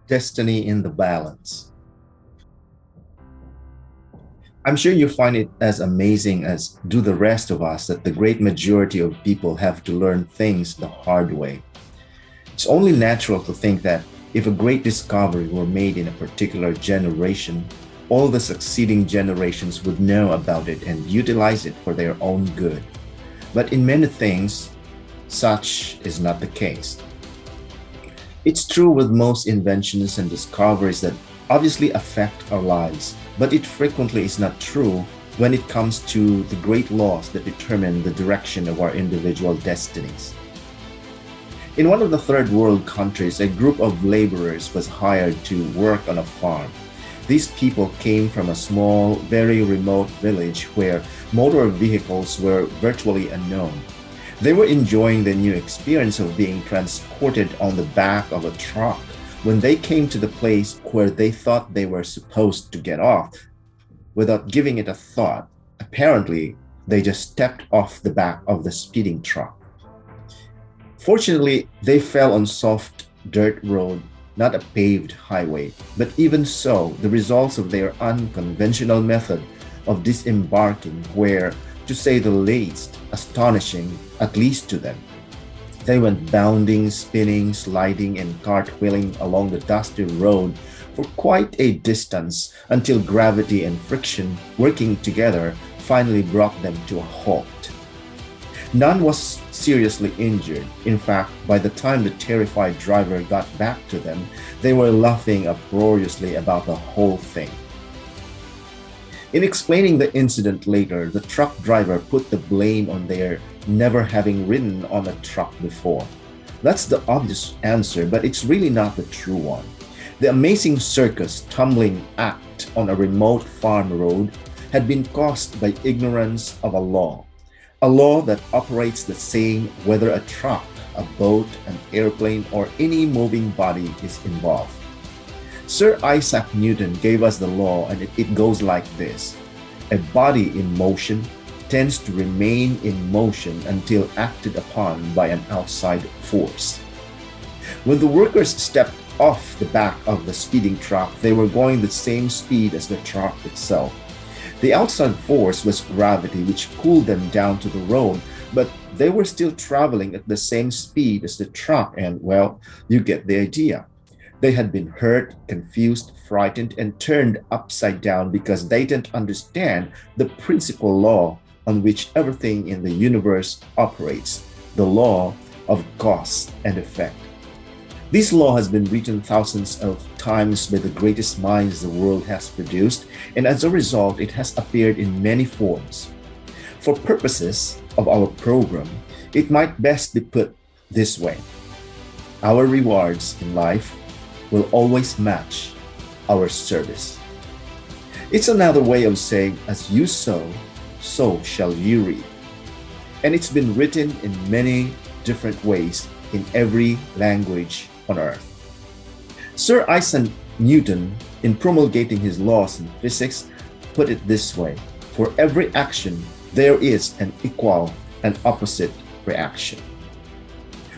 Destiny in the balance. I'm sure you find it as amazing as do the rest of us that the great majority of people have to learn things the hard way. It's only natural to think that if a great discovery were made in a particular generation, all the succeeding generations would know about it and utilize it for their own good. But in many things, such is not the case. It's true with most inventions and discoveries that obviously affect our lives, but it frequently is not true when it comes to the great laws that determine the direction of our individual destinies. In one of the third world countries, a group of laborers was hired to work on a farm. These people came from a small, very remote village where motor vehicles were virtually unknown. They were enjoying the new experience of being transported on the back of a truck when they came to the place where they thought they were supposed to get off. Without giving it a thought, apparently, they just stepped off the back of the speeding truck. Fortunately, they fell on soft dirt road, not a paved highway. But even so, the results of their unconventional method of disembarking were, to say the least, astonishing, at least to them. They went bounding, spinning, sliding, and cartwheeling along the dusty road for quite a distance until gravity and friction, working together, finally brought them to a halt. None was seriously injured. In fact, by the time the terrified driver got back to them, they were laughing uproariously about the whole thing. In explaining the incident later, the truck driver put the blame on their never having ridden on a truck before. That's the obvious answer, but it's really not the true one. The amazing circus tumbling act on a remote farm road had been caused by ignorance of a law that operates the same whether a truck, a boat, an airplane, or any moving body is involved. Sir Isaac Newton gave us the law, and it goes like this. A body in motion tends to remain in motion until acted upon by an outside force. When the workers stepped off the back of the speeding truck, they were going the same speed as the truck itself. The outside force was gravity, which pulled them down to the road, but they were still traveling at the same speed as the truck, and, well, you get the idea. They had been hurt, confused, frightened, and turned upside down because they didn't understand the principal law on which everything in the universe operates, the law of cause and effect. This law has been written thousands of times by the greatest minds the world has produced, and as a result, it has appeared in many forms. For purposes of our program, it might best be put this way. Our rewards in life will always match our service. It's another way of saying, as you sow, so shall you reap. And it's been written in many different ways in every language on earth. Sir Isaac Newton, in promulgating his laws in physics, put it this way: for every action, there is an equal and opposite reaction.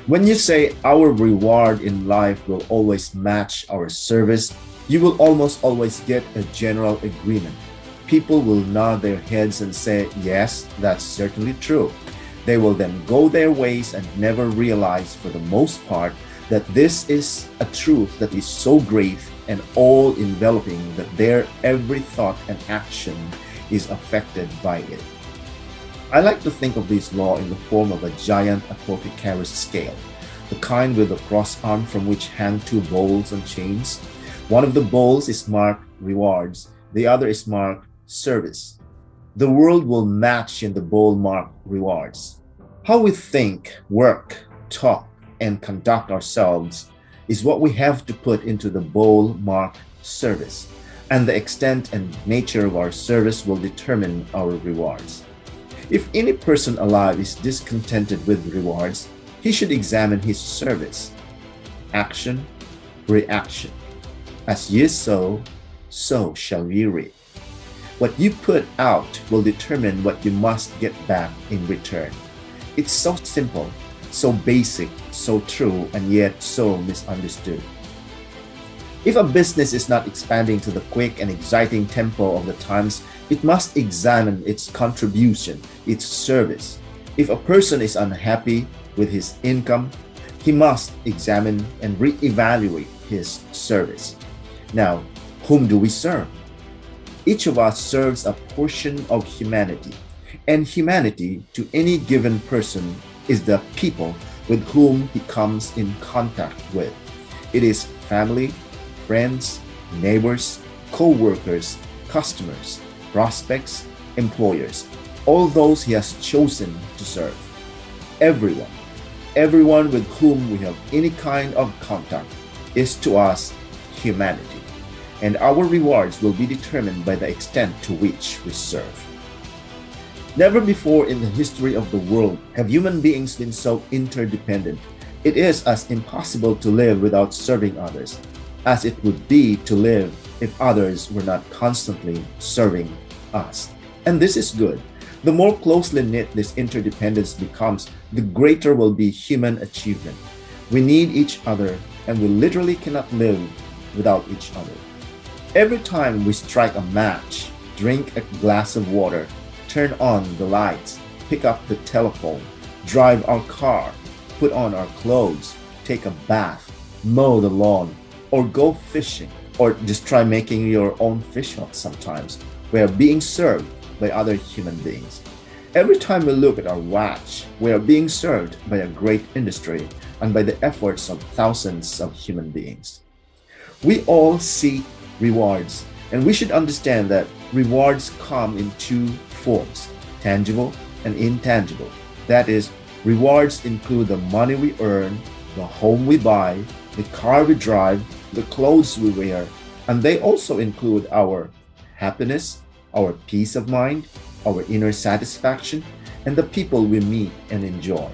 When you say our reward in life will always match our service, you will almost always get a general agreement. People will nod their heads and say, yes, that's certainly true. They will then go their ways and never realize, for the most part, that this is a truth that is so great and all-enveloping that their every thought and action is affected by it. I like to think of this law in the form of a giant apothecary's scale, the kind with a cross arm from which hang two bowls and chains. One of the bowls is marked rewards, the other is marked service. The world will match in the bowl marked rewards. How we think, work, talk, and conduct ourselves is what we have to put into the bowl marked service, and the extent and nature of our service will determine our rewards. If any person alive is discontented with rewards, he should examine his service. Action, reaction. As ye sow, so shall ye reap. What you put out will determine what you must get back in return. It's so simple, so basic, so true, and yet so misunderstood. If a business is not expanding to the quick and exciting tempo of the times, it must examine its contribution, its service. If a person is unhappy with his income, he must examine and reevaluate his service. Now, whom do we serve? Each of us serves a portion of humanity, and humanity to any given person is the people with whom he comes in contact with. It is family, friends, neighbors, co-workers, customers, prospects, employers, all those he has chosen to serve. Everyone, everyone with whom we have any kind of contact is to us humanity, and our rewards will be determined by the extent to which we serve. Never before in the history of the world have human beings been so interdependent. It is as impossible to live without serving others as it would be to live if others were not constantly serving us. And this is good. The more closely knit this interdependence becomes, the greater will be human achievement. We need each other, and we literally cannot live without each other. Every time we strike a match, drink a glass of water, turn on the lights, pick up the telephone, drive our car, put on our clothes, take a bath, mow the lawn, or go fishing, or just try making your own fish hooks sometimes, we are being served by other human beings. Every time we look at our watch, we are being served by a great industry and by the efforts of thousands of human beings. We all seek rewards, and we should understand that rewards come in two forms, tangible and intangible. That is, rewards include the money we earn, the home we buy, the car we drive, the clothes we wear, and they also include our happiness, our peace of mind, our inner satisfaction, and the people we meet and enjoy.